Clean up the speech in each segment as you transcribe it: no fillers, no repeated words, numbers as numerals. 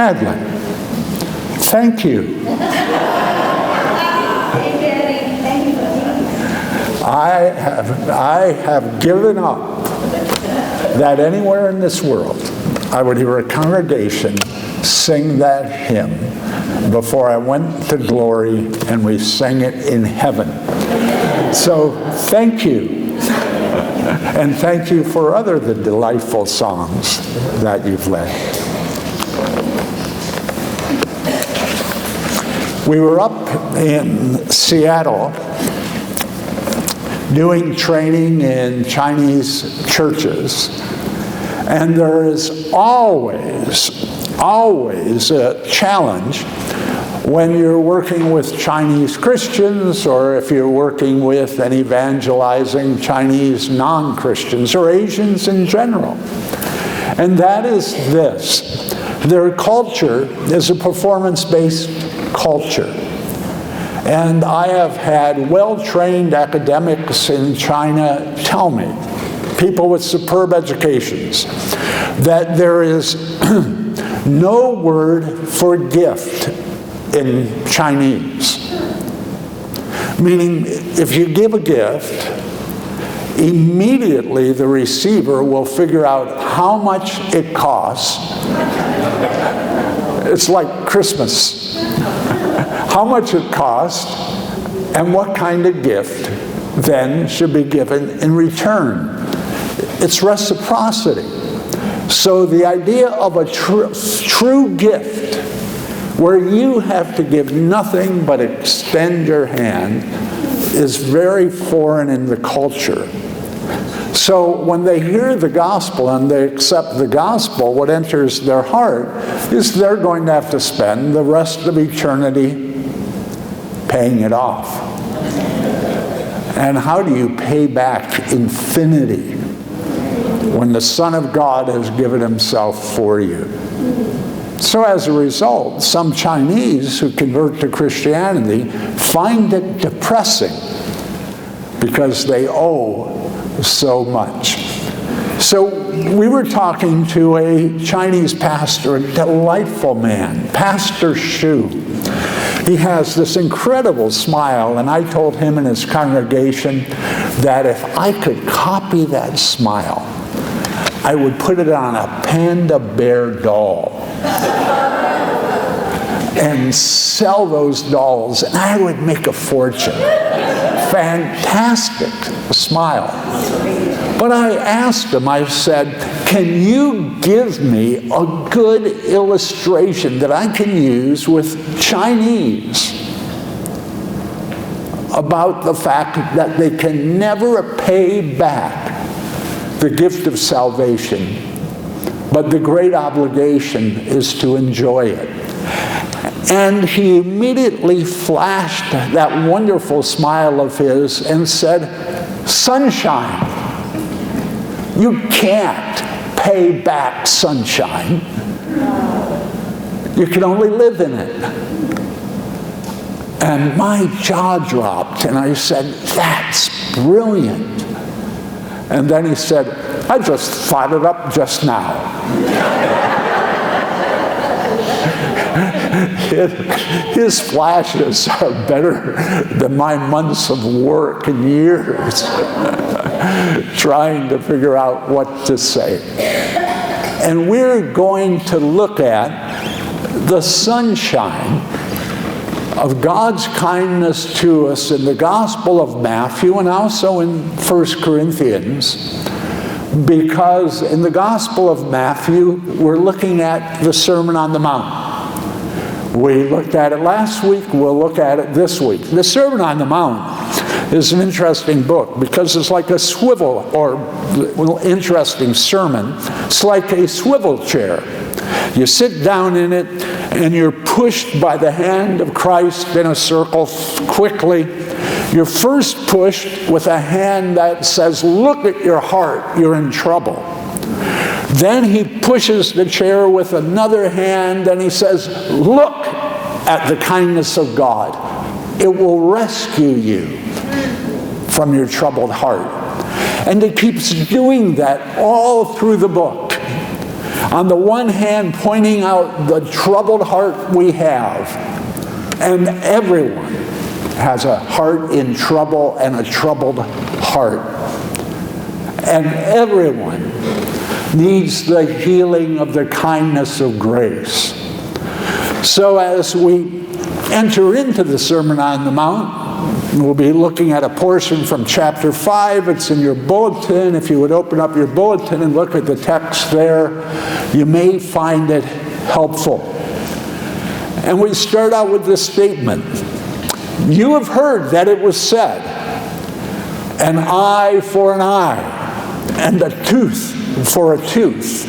Madeline, thank you. I have given up that anywhere in this world I would hear a congregation sing that hymn before I went to glory and we sang it in heaven. So thank you. And thank you for the delightful songs that you've led. We were up in Seattle doing training in Chinese churches, and there is always a challenge when you're working with Chinese Christians, or if you're working with and evangelizing Chinese non-Christians or Asians in general. And that is this: their culture is a performance-based culture. And I have had well-trained academics in China tell me, people with superb educations, that there is no word for gift in Chinese. Meaning, if you give a gift, immediately the receiver will figure out how much it costs. It's like Christmas. How much it costs and what kind of gift then should be given in return. It's reciprocity. So the idea of a true gift, where you have to give nothing but extend your hand, is very foreign in the culture. So when they hear the gospel and they accept the gospel, what enters their heart is they're going to have to spend the rest of eternity paying it off. And how do you pay back infinity when the Son of God has given himself for you? So as a result, some Chinese who convert to Christianity find it depressing because they owe so much. So we were talking to a Chinese pastor, a delightful man, Pastor Shu. He has this incredible smile, and I told him and his congregation that if I could copy that smile, I would put it on a panda bear doll and sell those dolls, and I would make a fortune. Fantastic smile. But I asked him, I said, can you give me a good illustration that I can use with Chinese about the fact that they can never pay back the gift of salvation, but the great obligation is to enjoy it? And he immediately flashed that wonderful smile of his and said, sunshine. You can't pay back sunshine. You can only live in it. And my jaw dropped, and I said, that's brilliant. And then he said, I just thought it up just now. His flashes are better than my months of work and years trying to figure out what to say. And we're going to look at the sunshine of God's kindness to us in the Gospel of Matthew and also in 1 Corinthians. Because in the Gospel of Matthew, we're looking at the Sermon on the Mount. We looked at it last week, we'll look at it this week. The Sermon on the Mount is an interesting book because it's like a swivel, or interesting sermon. It's like a swivel chair. You sit down in it and you're pushed by the hand of Christ in a circle quickly. You're first pushed with a hand that says, look at your heart, you're in trouble. Then he pushes the chair with another hand and he says, look at the kindness of God. It will rescue you from your troubled heart. And he keeps doing that all through the book. On the one hand, pointing out the troubled heart we have. And everyone has a heart in trouble and a troubled heart. And everyone needs the healing of the kindness of grace. So as we enter into the Sermon on the Mount, we'll be looking at a portion from chapter 5. It's in your bulletin. If you would open up your bulletin and look at the text there, you may find it helpful. And we start out with this statement. You have heard that it was said, an eye for an eye, and a tooth for a tooth.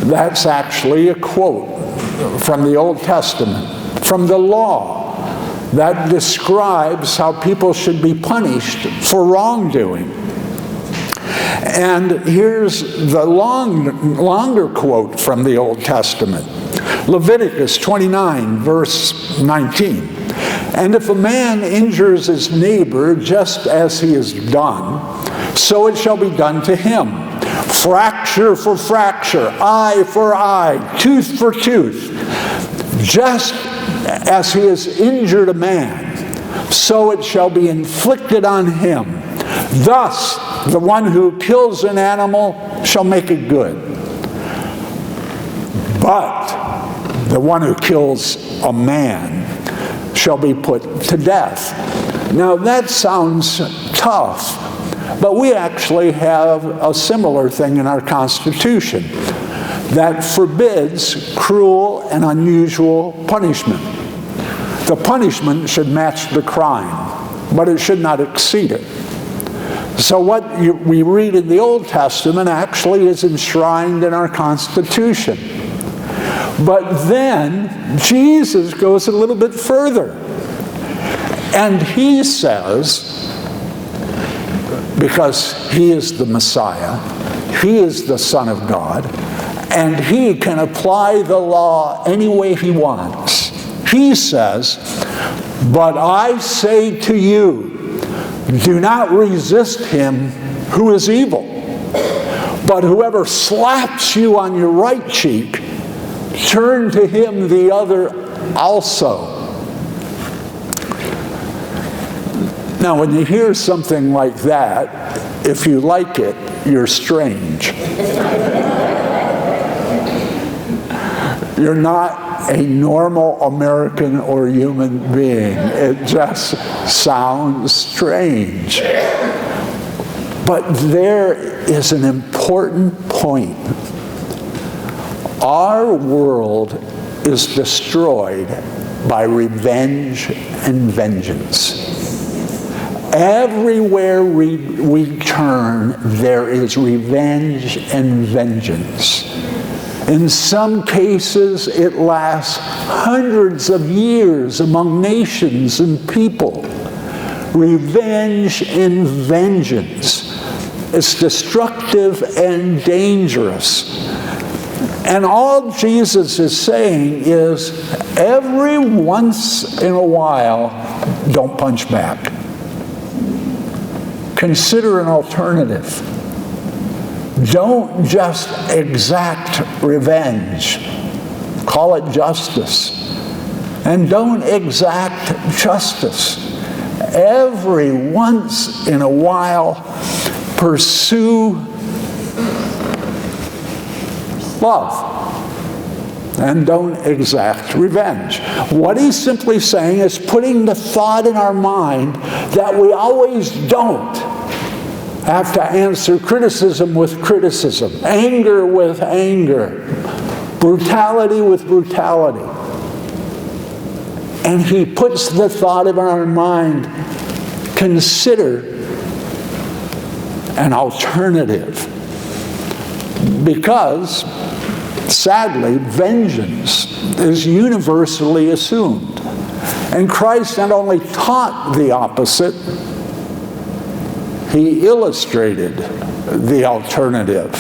That's actually a quote from the Old Testament, from the law, that describes how people should be punished for wrongdoing. And here's the longer quote from the Old Testament. Leviticus 29, verse 19. And if a man injures his neighbor just as he has done, so it shall be done to him. Fracture for fracture, eye for eye, tooth for tooth. Just as he has injured a man, so it shall be inflicted on him. Thus, the one who kills an animal shall make it good. But the one who kills a man shall be put to death. Now that sounds tough, but we actually have a similar thing in our Constitution that forbids cruel and unusual punishment. The punishment should match the crime, but it should not exceed it. So what we read in the Old Testament actually is enshrined in our Constitution. But then Jesus goes a little bit further. And he says, because he is the Messiah, he is the Son of God, and he can apply the law any way he wants. He says, but I say to you, do not resist him who is evil, but whoever slaps you on your right cheek, turn to him the other also. Now, when you hear something like that, if you like it, you're strange. You're not a normal American or human being. It just sounds strange. But there is an important point. Our world is destroyed by revenge and vengeance. Everywhere we turn, there is revenge and vengeance. In some cases, it lasts hundreds of years among nations and people. Revenge and vengeance is destructive and dangerous. And all Jesus is saying is, every once in a while, don't punch back. Consider an alternative. Don't just exact revenge. Call it justice. And don't exact justice. Every once in a while, pursue love. And don't exact revenge. What he's simply saying is putting the thought in our mind that we always don't have to answer criticism with criticism, anger with anger, brutality with brutality. And he puts the thought in our mind, consider an alternative. Because, sadly, vengeance is universally assumed. And Christ not only taught the opposite, he illustrated the alternative.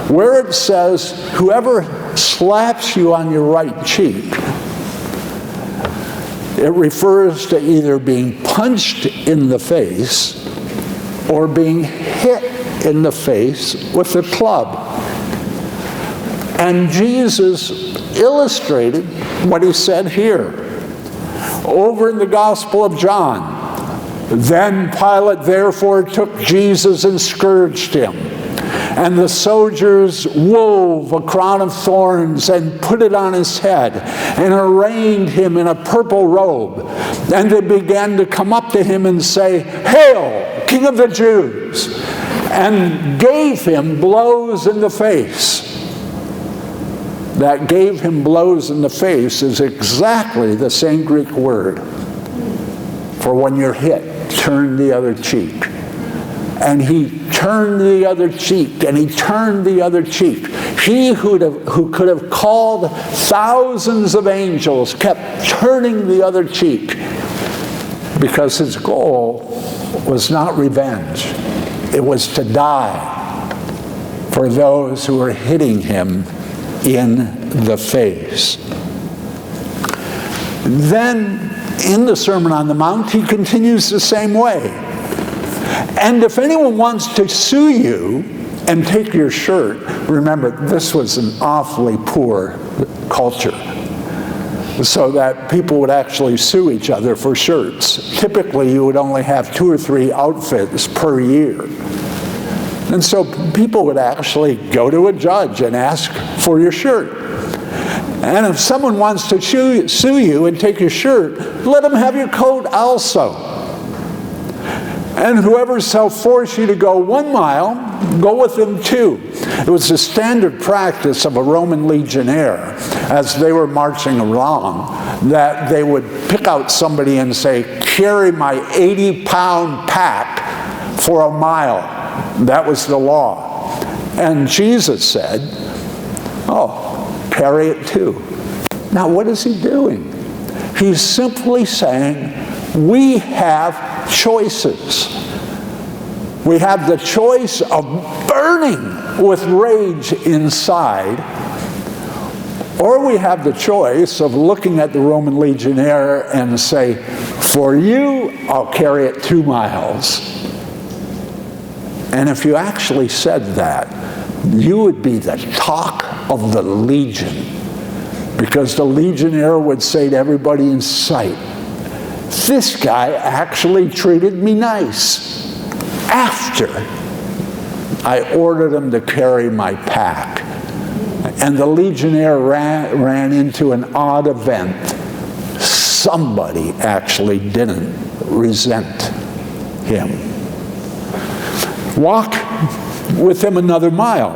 Where it says, whoever slaps you on your right cheek, it refers to either being punched in the face or being hit in the face with a club. And Jesus illustrated what he said here. Over in the Gospel of John, then Pilate therefore took Jesus and scourged him. And the soldiers wove a crown of thorns and put it on his head and arrayed him in a purple robe. And they began to come up to him and say, "Hail, King of the Jews!" and gave him blows in the face. That "gave him blows in the face" is exactly the same Greek word for when you're hit, turn the other cheek. And he turned the other cheek, and he turned the other cheek. He who could have called thousands of angels kept turning the other cheek, because his goal was not revenge. It was to die for those who were hitting him in the face. Then, in the Sermon on the Mount, he continues the same way. And if anyone wants to sue you and take your shirt, remember, this was an awfully poor culture, so that people would actually sue each other for shirts. Typically, you would only have 2 or 3 outfits per year. And so people would actually go to a judge and ask for your shirt. And if someone wants to sue you and take your shirt, let them have your coat also. And whoever shall force you to go 1 mile, go with them 2. It was the standard practice of a Roman legionnaire, as they were marching along, that they would pick out somebody and say, "Carry my 80-pound pack for a mile." That was the law. And Jesus said, "Oh, carry it too." Now, what is he doing? He's simply saying, we have choices. We have the choice of burning with rage inside, or we have the choice of looking at the Roman legionnaire and say, "For you, I'll carry it 2 miles." And if you actually said that, you would be the talk of the legion, because the legionnaire would say to everybody in sight, "This guy actually treated me nice after I ordered him to carry my pack." And the legionnaire ran into an odd event. Somebody actually didn't resent him. Walk with him another mile.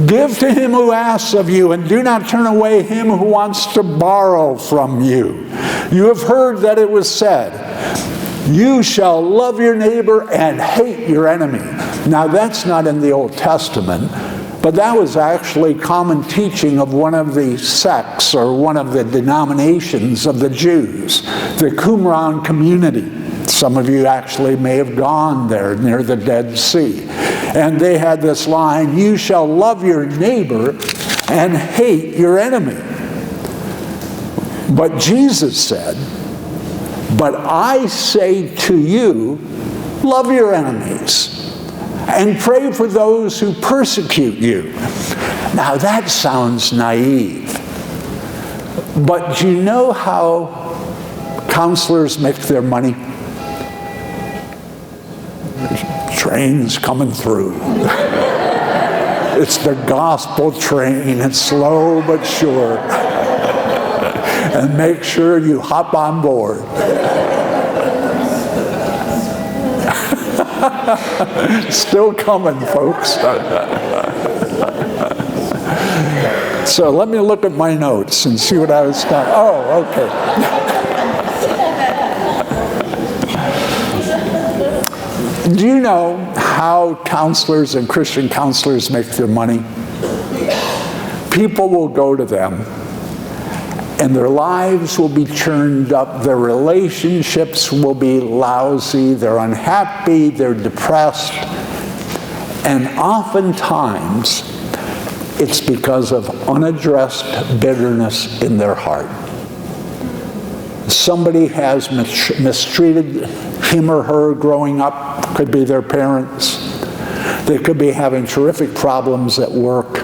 Give to him who asks of you, and do not turn away him who wants to borrow from you. You have heard that it was said, "You shall love your neighbor and hate your enemy." Now, that's not in the Old Testament, but that was actually common teaching of one of the sects or one of the denominations of the Jews, the Qumran community. Some of you actually may have gone there near the Dead Sea. And they had this line, "You shall love your neighbor and hate your enemy." But Jesus said, "But I say to you, love your enemies and pray for those who persecute you." Now that sounds naive. But do you know how counselors make their money? Trains coming through. It's the gospel train. It's slow but sure. And make sure you hop on board. Still coming, folks. So let me look at my notes and see what I was talking. Oh, okay. Do you know how counselors and Christian counselors make their money? People will go to them, and their lives will be churned up, their relationships will be lousy, they're unhappy, they're depressed, and oftentimes it's because of unaddressed bitterness in their heart. Somebody has mistreated him or her growing up, could be their parents. They could be having terrific problems at work.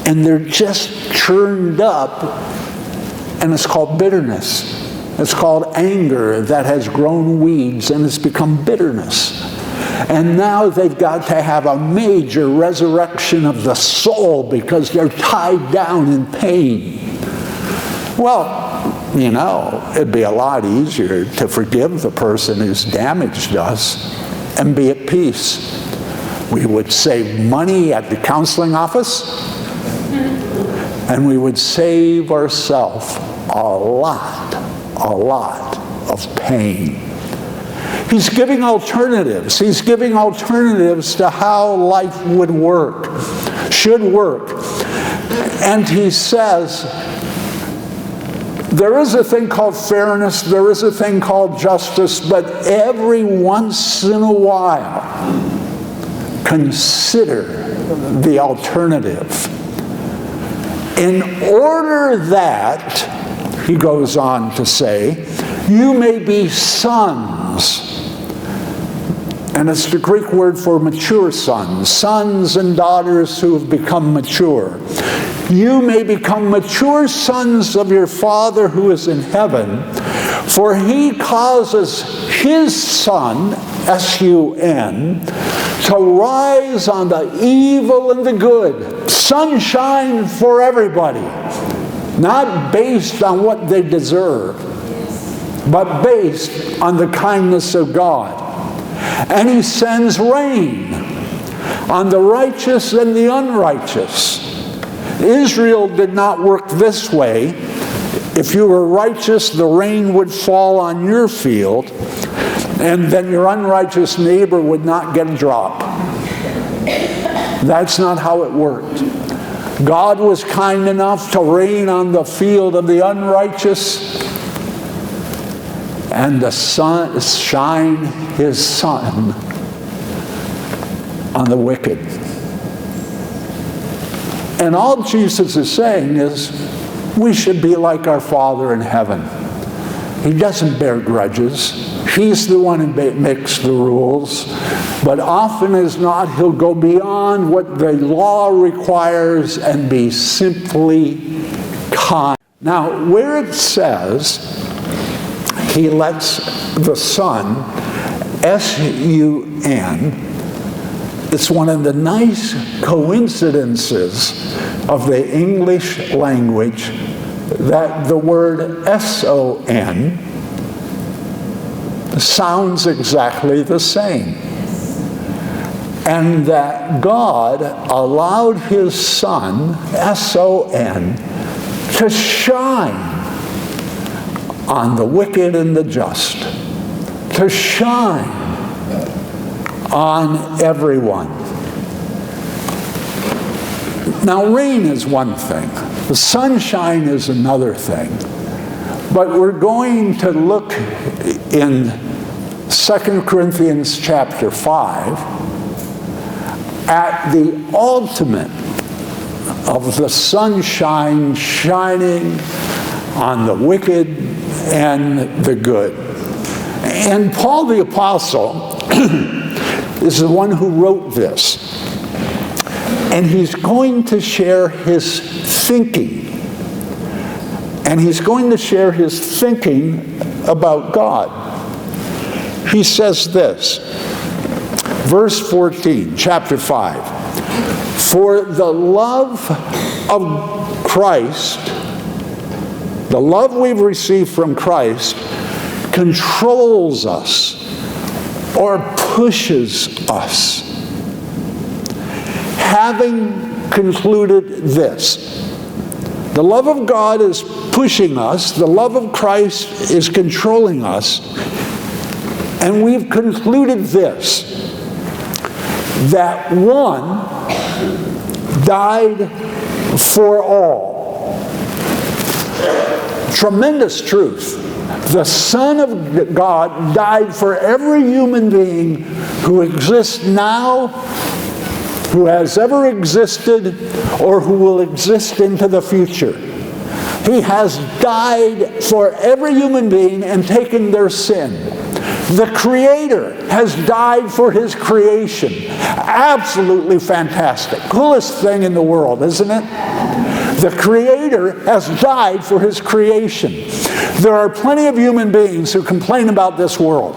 and they're just churned up, and it's called bitterness. It's called anger that has grown weeds and it's become bitterness. And now they've got to have a major resurrection of the soul because they're tied down in pain. Well, you know, it'd be a lot easier to forgive the person who's damaged us and be at peace. We would save money at the counseling office, and we would save ourselves a lot of pain. He's giving alternatives. He's giving alternatives to how life would work, should work. And he says, there is a thing called fairness, there is a thing called justice, but every once in a while, consider the alternative. In order that, he goes on to say, you may be sons. And it's the Greek word for mature sons, sons and daughters who have become mature. You may become mature sons of your Father who is in heaven, for he causes his sun, S-U-N, to rise on the evil and the good. Sunshine for everybody. Not based on what they deserve, but based on the kindness of God. And he sends rain on the righteous and the unrighteous. Israel did not work this way. If you were righteous, the rain would fall on your field, and then your unrighteous neighbor would not get a drop. That's not how it worked. God was kind enough to rain on the field of the unrighteous and the sun shine his sun on the wicked. And all Jesus is saying is, we should be like our Father in heaven. He doesn't bear grudges. He's the one who makes the rules. But often as not, he'll go beyond what the law requires and be simply kind. Now, where it says he lets the sun, S-U-N, it's one of the nice coincidences of the English language that the word S-O-N sounds exactly the same. And that God allowed his sun, S-O-N, to shine on the wicked and the just, to shine on everyone. Now, rain is one thing. The sunshine is another thing. But we're going to look in 2 Corinthians chapter 5 at the ultimate of the sunshine shining on the wicked and the good. And Paul the Apostle is the one who wrote this. And he's going to share his thinking. And he's going to share his thinking about God. He says this, verse 14, chapter 5. For the love of Christ, the love we've received from Christ, controls us or pushes us. Having concluded this, the love of God is pushing us, the love of Christ is controlling us, and we've concluded this, that one died for all. Tremendous truth. The Son of God died for every human being who exists now, who has ever existed, or who will exist into the future. He has died for every human being and taken their sin. The Creator has died for His creation. Absolutely fantastic. Coolest thing in the world, isn't it? The Creator has died for His creation. There are plenty of human beings who complain about this world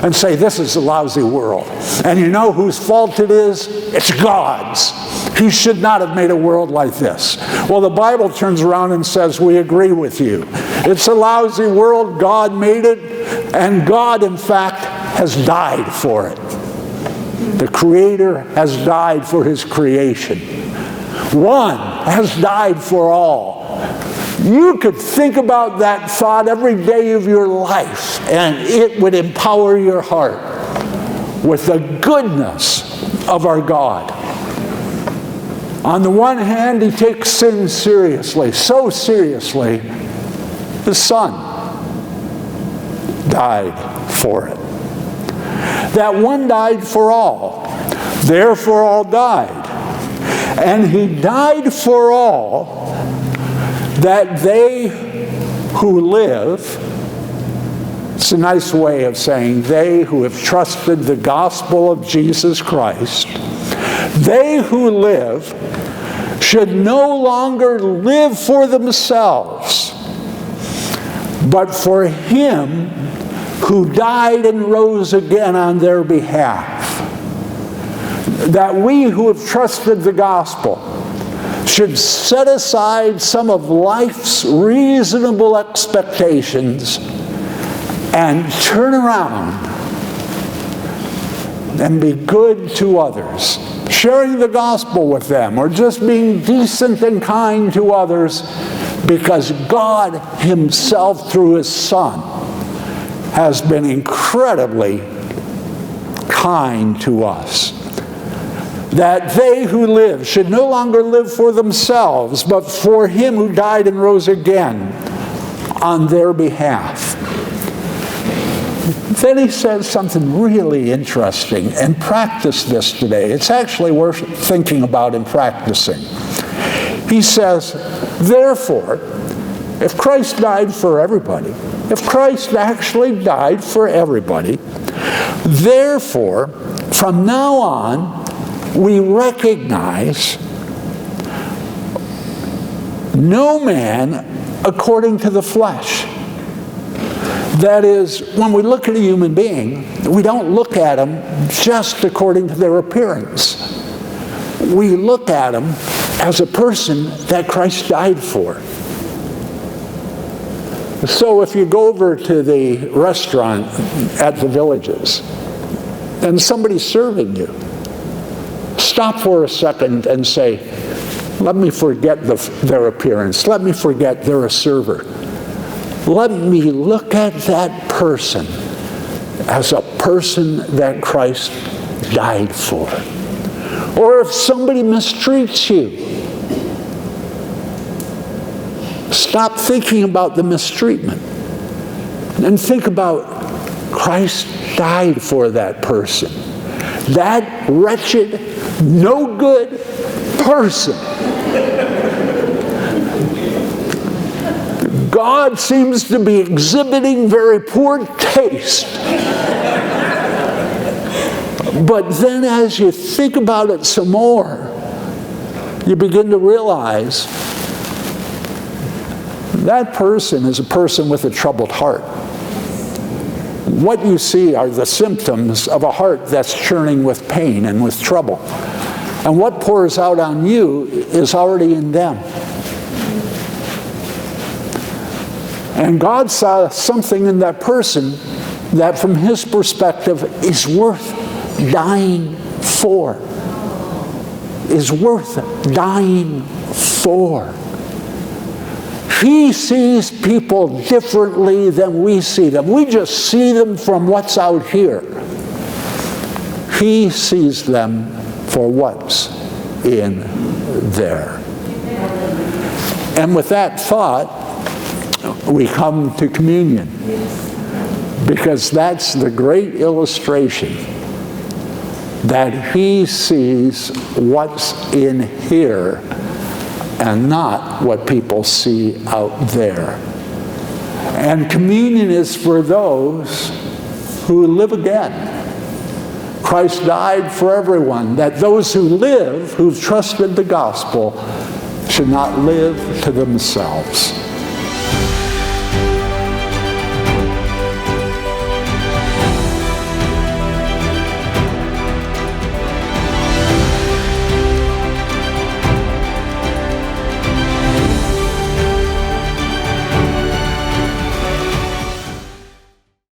and say, this is a lousy world. And you know whose fault it is? It's God's. He should not have made a world like this. Well, the Bible turns around and says, we agree with you. It's a lousy world. God made it, and God, in fact, has died for it. The Creator has died for His creation. One has died for all. You could think about that thought every day of your life, and it would empower your heart with the goodness of our God. On the one hand, He takes sin seriously, so seriously, His Son died for it. That one died for all, therefore all died. And He died for all, that they who live, it's a nice way of saying they who have trusted the gospel of Jesus Christ, they who live should no longer live for themselves, but for Him who died and rose again on their behalf. That we who have trusted the gospel should set aside some of life's reasonable expectations and turn around and be good to others, sharing the gospel with them, or just being decent and kind to others, because God Himself, through His Son, has been incredibly kind to us. That they who live should no longer live for themselves, but for Him who died and rose again on their behalf. Then He says something really interesting, and practice this today. It's actually worth thinking about and practicing. He says, therefore, if Christ died for everybody, if Christ actually died for everybody, therefore, from now on, we recognize no man according to the flesh. That is, when we look at a human being, we don't look at them just according to their appearance. We look at them as a person that Christ died for. So if you go over to the restaurant at the Villages and somebody's serving you, stop for a second and say, let me forget their appearance. Let me forget they're a server. Let me look at that person as a person that Christ died for. Or if somebody mistreats you, stop thinking about the mistreatment and think about Christ died for that person. That wretched, no good person. God seems to be exhibiting very poor taste. But then as you think about it some more, you begin to realize that person is a person with a troubled heart. What you see are the symptoms of a heart that's churning with pain and with trouble. And what pours out on you is already in them. And God saw something in that person that from His perspective is worth dying for. Is worth dying for. He sees people differently than we see them. We just see them from what's out here. He sees them for what's in there. And with that thought, we come to communion, because that's the great illustration that He sees what's in here and not what people see out there. And communion is for those who live again. Christ died for everyone, that those who live, who've trusted the gospel, should not live to themselves.